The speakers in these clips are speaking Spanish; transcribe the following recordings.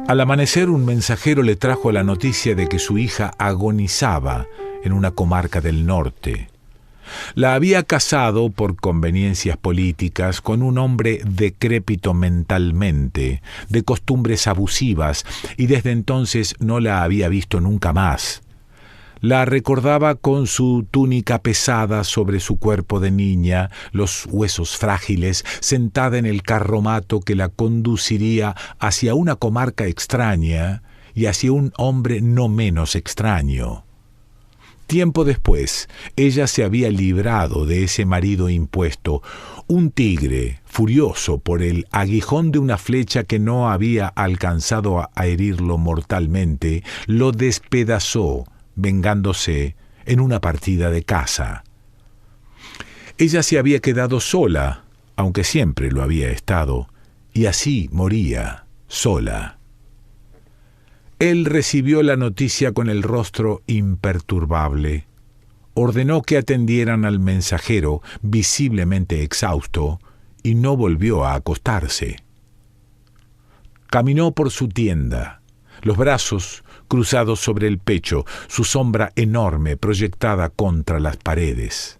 Al amanecer, un mensajero le trajo la noticia de que su hija agonizaba en una comarca del norte. La había casado por conveniencias políticas con un hombre decrépito mentalmente, de costumbres abusivas, y desde entonces no la había visto nunca más. La recordaba con su túnica pesada sobre su cuerpo de niña, los huesos frágiles, sentada en el carromato que la conduciría hacia una comarca extraña y hacia un hombre no menos extraño. Tiempo después, ella se había librado de ese marido impuesto. Un tigre, furioso por el aguijón de una flecha que no había alcanzado a herirlo mortalmente, lo despedazó, vengándose en una partida de caza. Ella se había quedado sola, aunque siempre lo había estado, y así moría, sola. Él recibió la noticia con el rostro imperturbable. Ordenó que atendieran al mensajero, visiblemente exhausto, y no volvió a acostarse. Caminó por su tienda, los brazos cruzados sobre el pecho, su sombra enorme proyectada contra las paredes.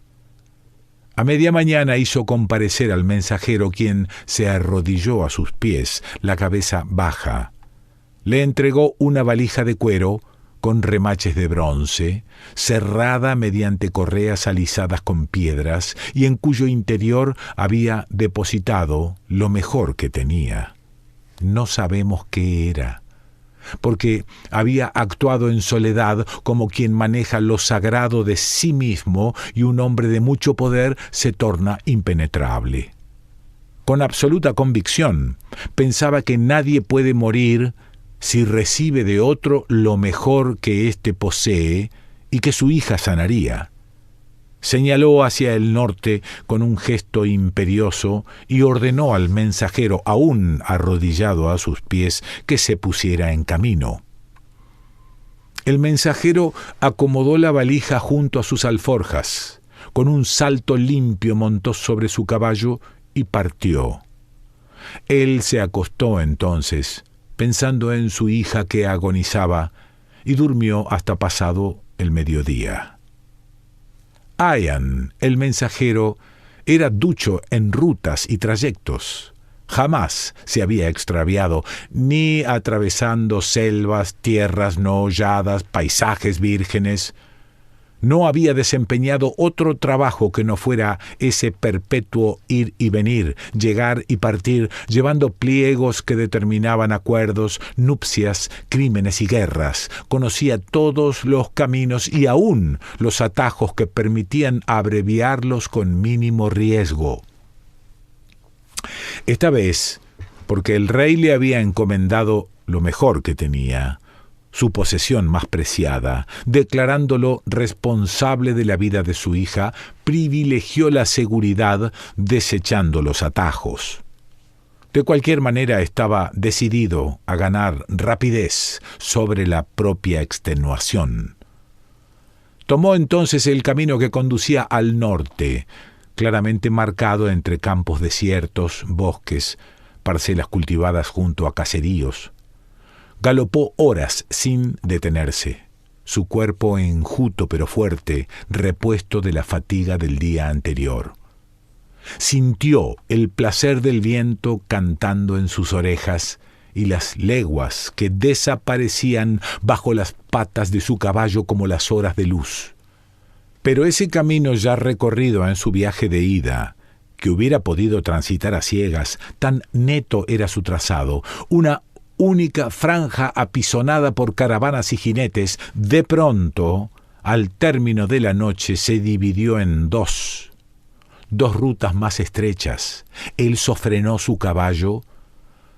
A media mañana hizo comparecer al mensajero, quien se arrodilló a sus pies, la cabeza baja. Le entregó una valija de cuero con remaches de bronce, cerrada mediante correas alisadas con piedras, y en cuyo interior había depositado lo mejor que tenía. No sabemos qué era, porque había actuado en soledad como quien maneja lo sagrado de sí mismo, y un hombre de mucho poder se torna impenetrable. Con absoluta convicción, pensaba que nadie puede morir si recibe de otro lo mejor que éste posee, y que su hija sanaría. Señaló hacia el norte con un gesto imperioso y ordenó al mensajero, aún arrodillado a sus pies, que se pusiera en camino. El mensajero acomodó la valija junto a sus alforjas. Con un salto limpio montó sobre su caballo y partió. Él se acostó entonces, pensando en su hija que agonizaba, y durmió hasta pasado el mediodía. Ian, el mensajero, era ducho en rutas y trayectos. Jamás se había extraviado, ni atravesando selvas, tierras no holladas, paisajes vírgenes. No había desempeñado otro trabajo que no fuera ese perpetuo ir y venir, llegar y partir, llevando pliegos que determinaban acuerdos, nupcias, crímenes y guerras. Conocía todos los caminos y aún los atajos que permitían abreviarlos con mínimo riesgo. Esta vez, porque el rey le había encomendado lo mejor que tenía, su posesión más preciada, declarándolo responsable de la vida de su hija, privilegió la seguridad desechando los atajos. De cualquier manera estaba decidido a ganar rapidez sobre la propia extenuación. Tomó entonces el camino que conducía al norte, claramente marcado entre campos desiertos, bosques, parcelas cultivadas junto a caseríos. Galopó horas sin detenerse, su cuerpo enjuto pero fuerte, repuesto de la fatiga del día anterior. Sintió el placer del viento cantando en sus orejas y las leguas que desaparecían bajo las patas de su caballo como las horas de luz. Pero ese camino ya recorrido en su viaje de ida, que hubiera podido transitar a ciegas, tan neto era su trazado, una única franja apisonada por caravanas y jinetes, de pronto, al término de la noche, se dividió en dos rutas más estrechas. Él sofrenó su caballo,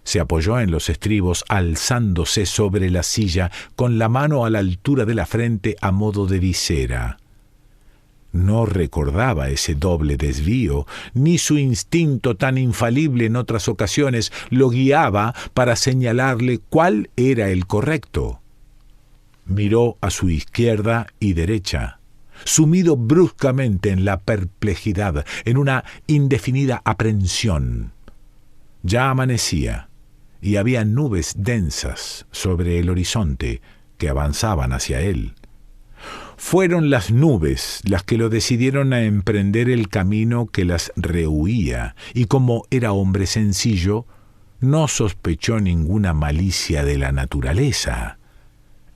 se apoyó en los estribos, alzándose sobre la silla, con la mano a la altura de la frente a modo de visera. No recordaba ese doble desvío, ni su instinto tan infalible en otras ocasiones lo guiaba para señalarle cuál era el correcto. Miró a su izquierda y derecha, sumido bruscamente en la perplejidad, en una indefinida aprensión. Ya amanecía, y había nubes densas sobre el horizonte que avanzaban hacia él. Fueron las nubes las que lo decidieron a emprender el camino que las rehuía, y como era hombre sencillo, no sospechó ninguna malicia de la naturaleza.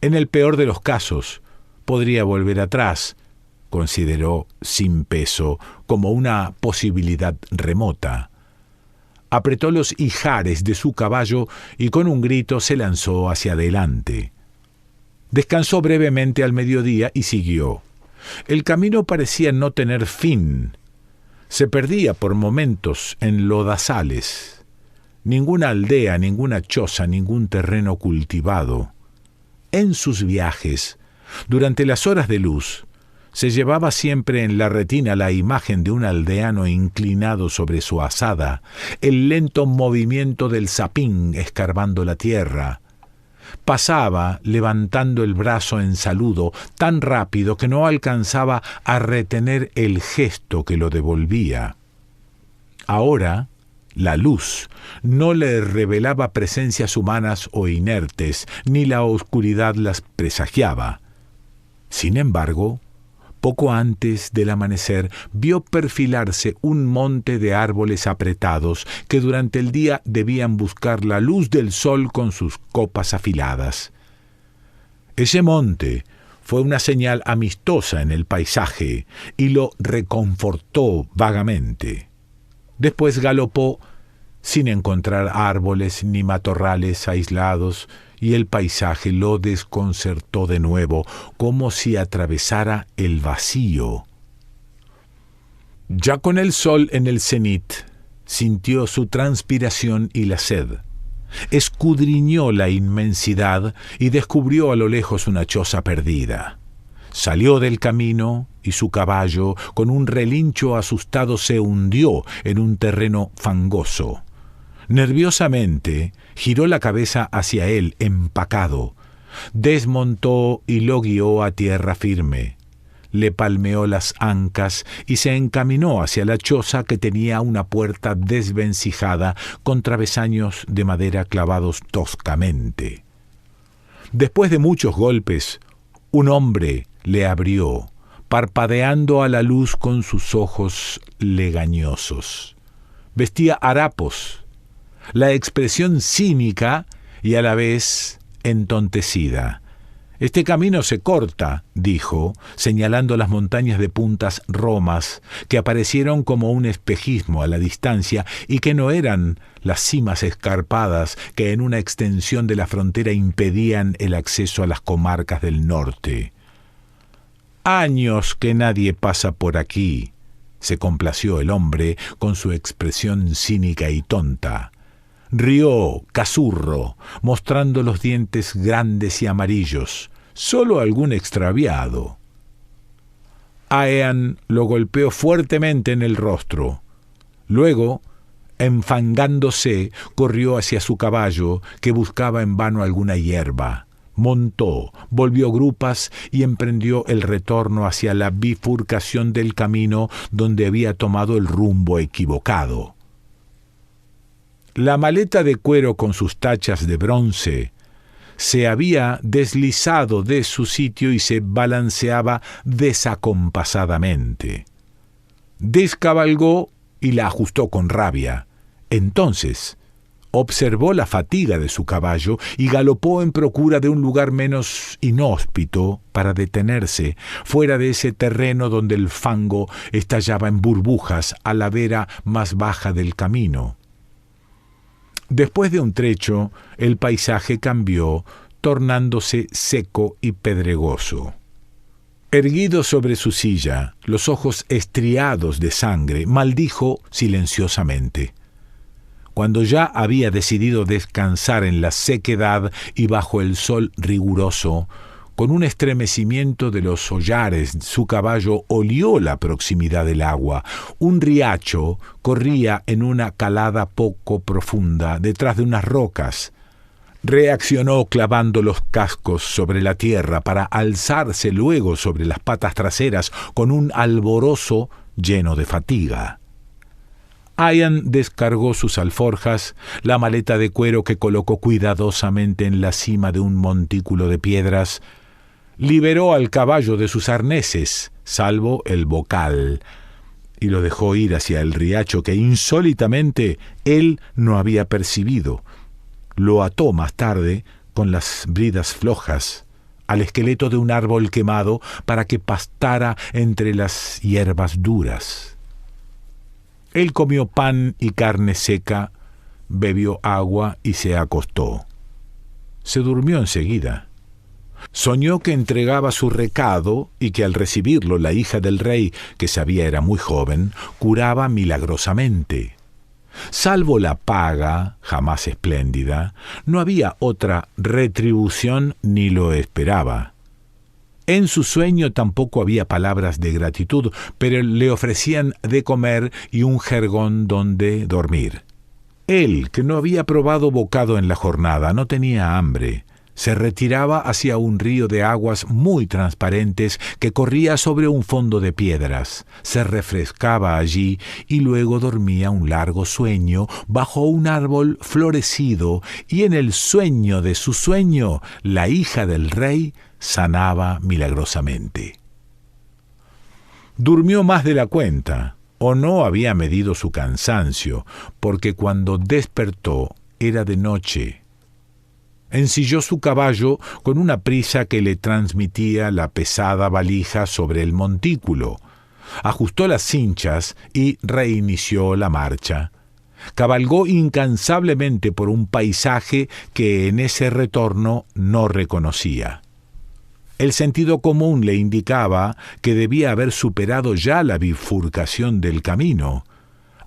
En el peor de los casos, podría volver atrás, consideró sin peso, como una posibilidad remota. Apretó los ijares de su caballo y con un grito se lanzó hacia adelante. Descansó brevemente al mediodía y siguió. El camino parecía no tener fin. Se perdía por momentos en lodazales. Ninguna aldea, ninguna choza, ningún terreno cultivado. En sus viajes, durante las horas de luz, se llevaba siempre en la retina la imagen de un aldeano inclinado sobre su azada, el lento movimiento del sapín escarbando la tierra. Pasaba levantando el brazo en saludo, tan rápido que no alcanzaba a retener el gesto que lo devolvía. Ahora, la luz no le revelaba presencias humanas o inertes, ni la oscuridad las presagiaba. Sin embargo, poco antes del amanecer, vio perfilarse un monte de árboles apretados que durante el día debían buscar la luz del sol con sus copas afiladas. Ese monte fue una señal amistosa en el paisaje y lo reconfortó vagamente. Después galopó sin encontrar árboles ni matorrales aislados, y el paisaje lo desconcertó de nuevo, como si atravesara el vacío. Ya con el sol en el cenit, sintió su transpiración y la sed. Escudriñó la inmensidad y descubrió a lo lejos una choza perdida. Salió del camino y su caballo, con un relincho asustado, se hundió en un terreno fangoso. Nerviosamente giró la cabeza hacia él, empacado. Desmontó y lo guió a tierra firme. Le palmeó las ancas y se encaminó hacia la choza, que tenía una puerta desvencijada con travesaños de madera clavados toscamente. Después de muchos golpes, un hombre le abrió, parpadeando a la luz con sus ojos legañosos. Vestía harapos, la expresión cínica y a la vez entontecida. «Este camino se corta», dijo, señalando las montañas de puntas romas, que aparecieron como un espejismo a la distancia y que no eran las cimas escarpadas que en una extensión de la frontera impedían el acceso a las comarcas del norte. «Años que nadie pasa por aquí», se complació el hombre con su expresión cínica y tonta. Rió, cazurro, mostrando los dientes grandes y amarillos. Solo algún extraviado. Aean lo golpeó fuertemente en el rostro. Luego, enfangándose, corrió hacia su caballo, que buscaba en vano alguna hierba. Montó, volvió grupas y emprendió el retorno hacia la bifurcación del camino donde había tomado el rumbo equivocado. La maleta de cuero con sus tachas de bronce se había deslizado de su sitio y se balanceaba desacompasadamente. Descabalgó y la ajustó con rabia. Entonces observó la fatiga de su caballo y galopó en procura de un lugar menos inhóspito para detenerse, fuera de ese terreno donde el fango estallaba en burbujas a la vera más baja del camino. Después de un trecho, el paisaje cambió, tornándose seco y pedregoso. Erguido sobre su silla, los ojos estriados de sangre, maldijo silenciosamente. Cuando ya había decidido descansar en la sequedad y bajo el sol riguroso, con un estremecimiento de los hollares, su caballo olió la proximidad del agua. Un riacho corría en una calada poco profunda, detrás de unas rocas. Reaccionó clavando los cascos sobre la tierra para alzarse luego sobre las patas traseras con un alborozo lleno de fatiga. Ian descargó sus alforjas, la maleta de cuero que colocó cuidadosamente en la cima de un montículo de piedras, liberó al caballo de sus arneses, salvo el bocal, y lo dejó ir hacia el riacho que insólitamente él no había percibido. Lo ató más tarde, con las bridas flojas, al esqueleto de un árbol quemado para que pastara entre las hierbas duras. Él comió pan y carne seca, bebió agua y se acostó. Se durmió enseguida. Soñó que entregaba su recado y que al recibirlo la hija del rey, que sabía era muy joven, curaba milagrosamente. Salvo la paga, jamás espléndida, no había otra retribución ni lo esperaba. En su sueño tampoco había palabras de gratitud, pero le ofrecían de comer y un jergón donde dormir. Él, que no había probado bocado en la jornada, no tenía hambre. Se retiraba hacia un río de aguas muy transparentes que corría sobre un fondo de piedras. Se refrescaba allí y luego dormía un largo sueño bajo un árbol florecido, y en el sueño de su sueño la hija del rey sanaba milagrosamente. Durmió más de la cuenta, o no había medido su cansancio, porque cuando despertó era de noche. Ensilló su caballo con una prisa que le transmitía la pesada valija sobre el montículo. Ajustó las cinchas y reinició la marcha. Cabalgó incansablemente por un paisaje que en ese retorno no reconocía. El sentido común le indicaba que debía haber superado ya la bifurcación del camino.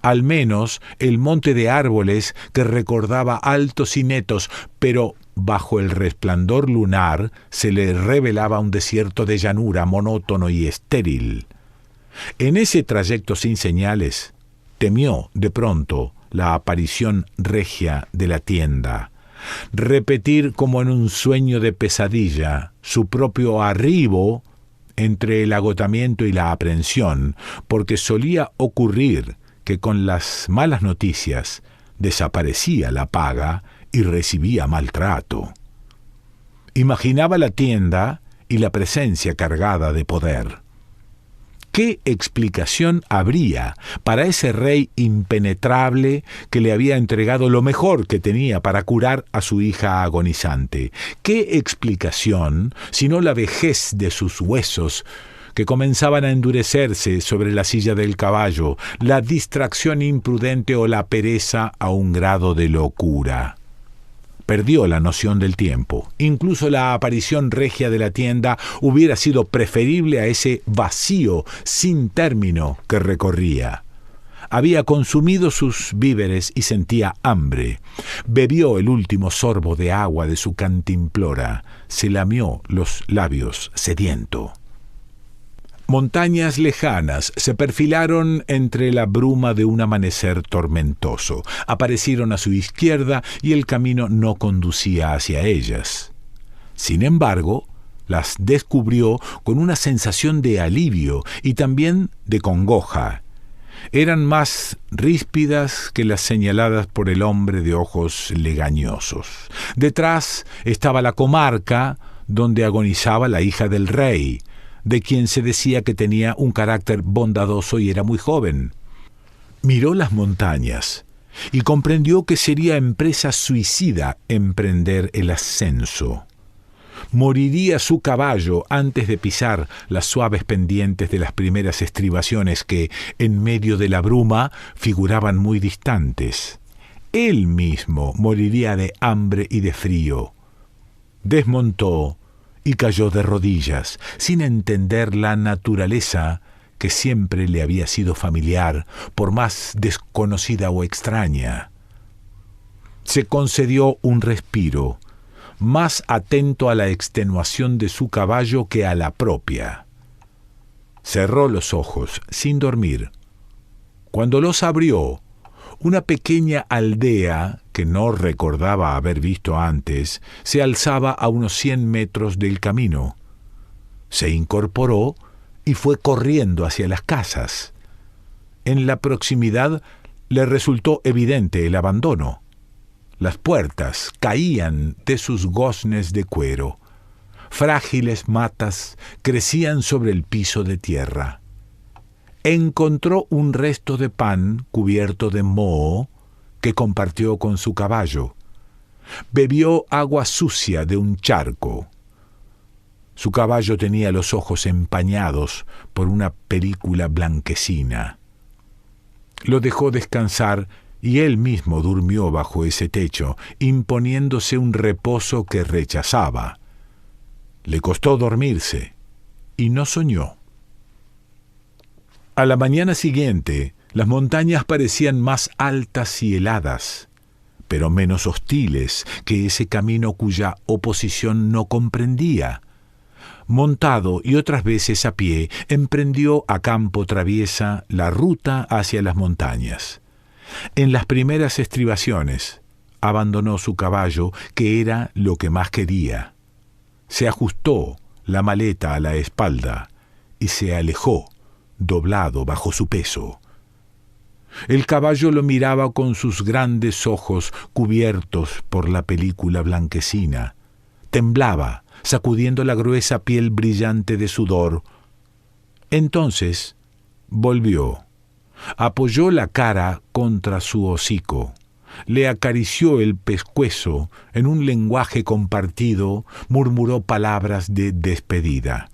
Al menos el monte de árboles que recordaba altos y netos, pero bajo el resplandor lunar se le revelaba un desierto de llanura monótono y estéril. En ese trayecto sin señales, temió de pronto la aparición regia de la tienda. Repetir como en un sueño de pesadilla su propio arribo entre el agotamiento y la aprensión, porque solía ocurrir que con las malas noticias desaparecía la paga y recibía maltrato. Imaginaba la tienda y la presencia cargada de poder. ¿Qué explicación habría para ese rey impenetrable que le había entregado lo mejor que tenía para curar a su hija agonizante? ¿Qué explicación, sino la vejez de sus huesos, que comenzaban a endurecerse sobre la silla del caballo, la distracción imprudente o la pereza a un grado de locura? Perdió la noción del tiempo. Incluso la aparición regia de la tienda hubiera sido preferible a ese vacío sin término que recorría. Había consumido sus víveres y sentía hambre. Bebió el último sorbo de agua de su cantimplora. Se lamió los labios sediento. Montañas lejanas se perfilaron entre la bruma de un amanecer tormentoso. Aparecieron a su izquierda y el camino no conducía hacia ellas. Sin embargo, las descubrió con una sensación de alivio y también de congoja. Eran más ríspidas que las señaladas por el hombre de ojos legañosos. Detrás estaba la comarca donde agonizaba la hija del rey, de quien se decía que tenía un carácter bondadoso y era muy joven. Miró las montañas y comprendió que sería empresa suicida emprender el ascenso. Moriría su caballo antes de pisar las suaves pendientes de las primeras estribaciones que, en medio de la bruma, figuraban muy distantes. Él mismo moriría de hambre y de frío. Desmontó y cayó de rodillas, sin entender la naturaleza que siempre le había sido familiar, por más desconocida o extraña. Se concedió un respiro, más atento a la extenuación de su caballo que a la propia. Cerró los ojos, sin dormir. Cuando los abrió, una pequeña aldea, que no recordaba haber visto antes, se alzaba a unos 100 metros del camino. Se incorporó y fue corriendo hacia las casas. En la proximidad, le resultó evidente el abandono. Las puertas caían de sus goznes de cuero. Frágiles matas crecían sobre el piso de tierra. Encontró un resto de pan cubierto de moho que compartió con su caballo. Bebió agua sucia de un charco. Su caballo tenía los ojos empañados por una película blanquecina. Lo dejó descansar y él mismo durmió bajo ese techo, imponiéndose un reposo que rechazaba. Le costó dormirse y no soñó. A la mañana siguiente, las montañas parecían más altas y heladas, pero menos hostiles que ese camino cuya oposición no comprendía. Montado y otras veces a pie, emprendió a campo traviesa la ruta hacia las montañas. En las primeras estribaciones, abandonó su caballo, que era lo que más quería. Se ajustó la maleta a la espalda y se alejó, doblado bajo su peso. El caballo lo miraba con sus grandes ojos cubiertos por la película blanquecina. Temblaba, sacudiendo la gruesa piel brillante de sudor. Entonces volvió, apoyó la cara contra su hocico, le acarició el pescuezo, en un lenguaje compartido murmuró palabras de despedida.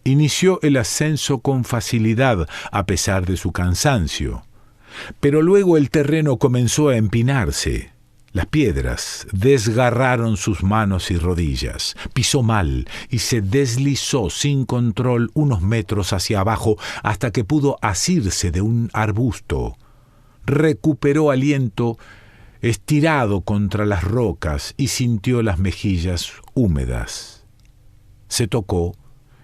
Inició el ascenso con facilidad, a pesar de su cansancio, pero luego el terreno comenzó a empinarse. Las piedras desgarraron sus manos y rodillas, pisó mal y se deslizó sin control unos metros hacia abajo hasta que pudo asirse de un arbusto. Recuperó aliento estirado contra las rocas y sintió las mejillas húmedas. Se tocó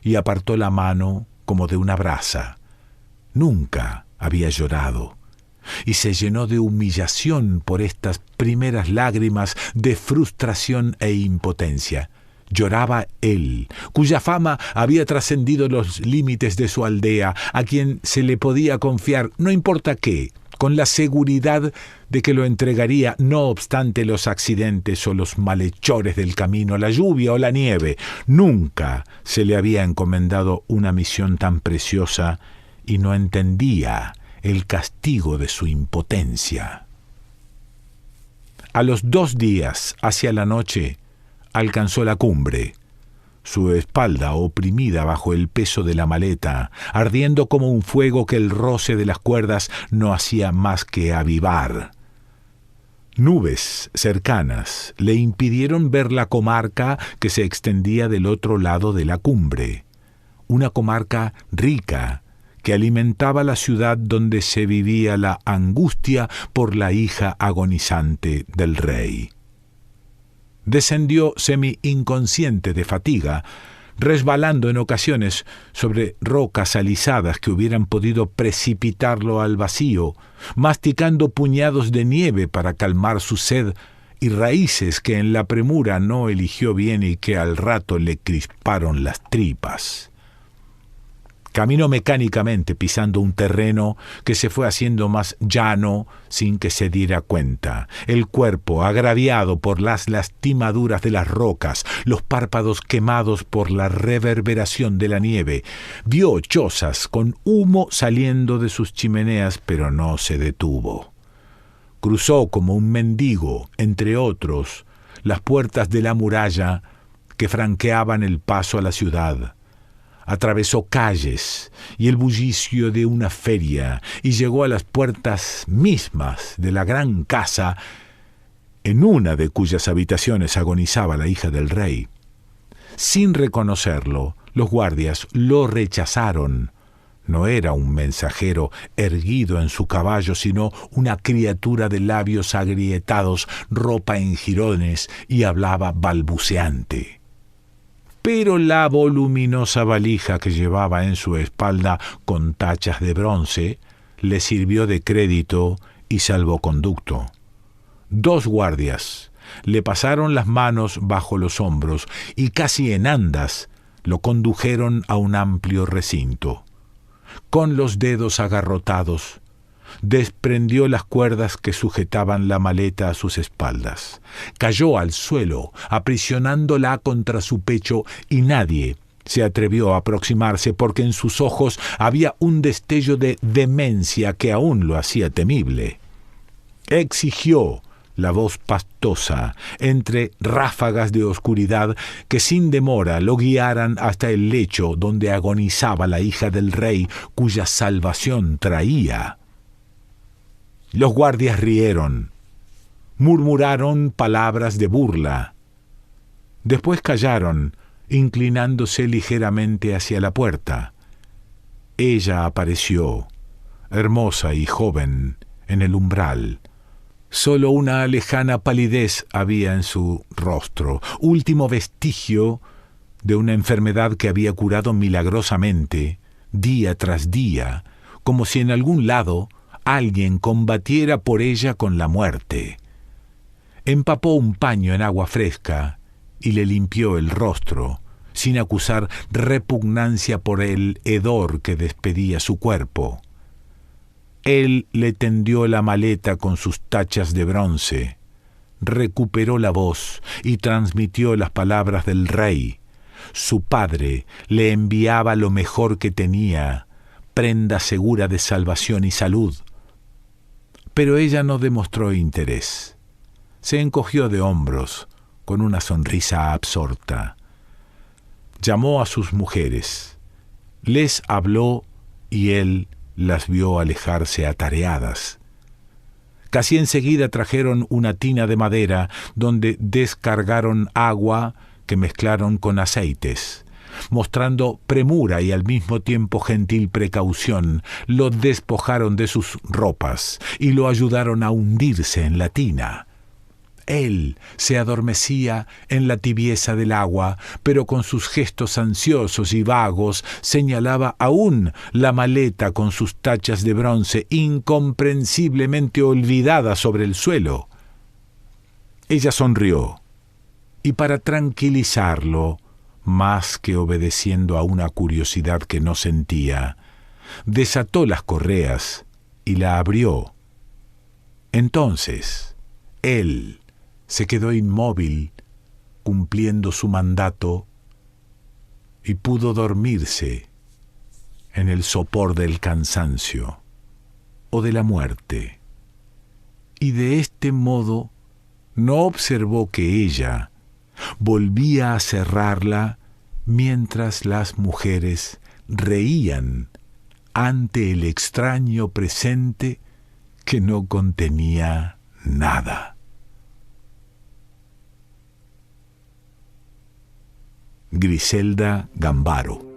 y apartó la mano como de una brasa. Nunca había llorado. Y se llenó de humillación por estas primeras lágrimas de frustración e impotencia. Lloraba él, cuya fama había trascendido los límites de su aldea, a quien se le podía confiar no importa qué, con la seguridad de que lo entregaría no obstante los accidentes o los malhechores del camino, la lluvia o la nieve. Nunca se le había encomendado una misión tan preciosa y no entendía el castigo de su impotencia. A los 2 días, hacia la noche, alcanzó la cumbre, su espalda oprimida bajo el peso de la maleta, ardiendo como un fuego que el roce de las cuerdas no hacía más que avivar. Nubes cercanas le impidieron ver la comarca que se extendía del otro lado de la cumbre, una comarca rica, que alimentaba la ciudad donde se vivía la angustia por la hija agonizante del rey. Descendió semi-inconsciente de fatiga, resbalando en ocasiones sobre rocas alisadas que hubieran podido precipitarlo al vacío, masticando puñados de nieve para calmar su sed y raíces que en la premura no eligió bien y que al rato le crisparon las tripas. Caminó mecánicamente pisando un terreno que se fue haciendo más llano sin que se diera cuenta. El cuerpo agraviado por las lastimaduras de las rocas, los párpados quemados por la reverberación de la nieve. Vio chozas con humo saliendo de sus chimeneas, pero no se detuvo. Cruzó como un mendigo, entre otros, las puertas de la muralla que franqueaban el paso a la ciudad. Atravesó calles y el bullicio de una feria y llegó a las puertas mismas de la gran casa, en una de cuyas habitaciones agonizaba la hija del rey. Sin reconocerlo, los guardias lo rechazaron. No era un mensajero erguido en su caballo, sino una criatura de labios agrietados, ropa en jirones y hablaba balbuceante. Pero la voluminosa valija que llevaba en su espalda con tachas de bronce le sirvió de crédito y salvoconducto. 2 guardias le pasaron las manos bajo los hombros y casi en andas lo condujeron a un amplio recinto. Con los dedos agarrotados, desprendió las cuerdas que sujetaban la maleta a sus espaldas. Cayó al suelo, aprisionándola contra su pecho, y nadie se atrevió a aproximarse porque en sus ojos había un destello de demencia que aún lo hacía temible. Exigió la voz pastosa, entre ráfagas de oscuridad, que sin demora lo guiaran hasta el lecho donde agonizaba la hija del rey cuya salvación traía. Los guardias rieron, murmuraron palabras de burla. Después callaron, inclinándose ligeramente hacia la puerta. Ella apareció, hermosa y joven, en el umbral. Solo una lejana palidez había en su rostro, último vestigio de una enfermedad que había curado milagrosamente, día tras día, como si en algún lado alguien combatiera por ella con la muerte. Empapó un paño en agua fresca y le limpió el rostro, sin acusar repugnancia por el hedor que despedía su cuerpo. Él le tendió la maleta con sus tachas de bronce, recuperó la voz y transmitió las palabras del rey. Su padre le enviaba lo mejor que tenía, prenda segura de salvación y salud. Pero ella no demostró interés. Se encogió de hombros, con una sonrisa absorta. Llamó a sus mujeres, les habló y él las vio alejarse atareadas. Casi enseguida trajeron una tina de madera donde descargaron agua que mezclaron con aceites. Mostrando premura y al mismo tiempo gentil precaución, lo despojaron de sus ropas y lo ayudaron a hundirse en la tina. Él se adormecía en la tibieza del agua, pero con sus gestos ansiosos y vagos señalaba aún la maleta con sus tachas de bronce incomprensiblemente olvidada sobre el suelo. Ella sonrió, y para tranquilizarlo, más que obedeciendo a una curiosidad que no sentía, desató las correas y la abrió. Entonces, él se quedó inmóvil, cumpliendo su mandato, y pudo dormirse en el sopor del cansancio o de la muerte. Y de este modo no observó que ella volvía a cerrarla mientras las mujeres reían ante el extraño presente que no contenía nada. Griselda Gambaro.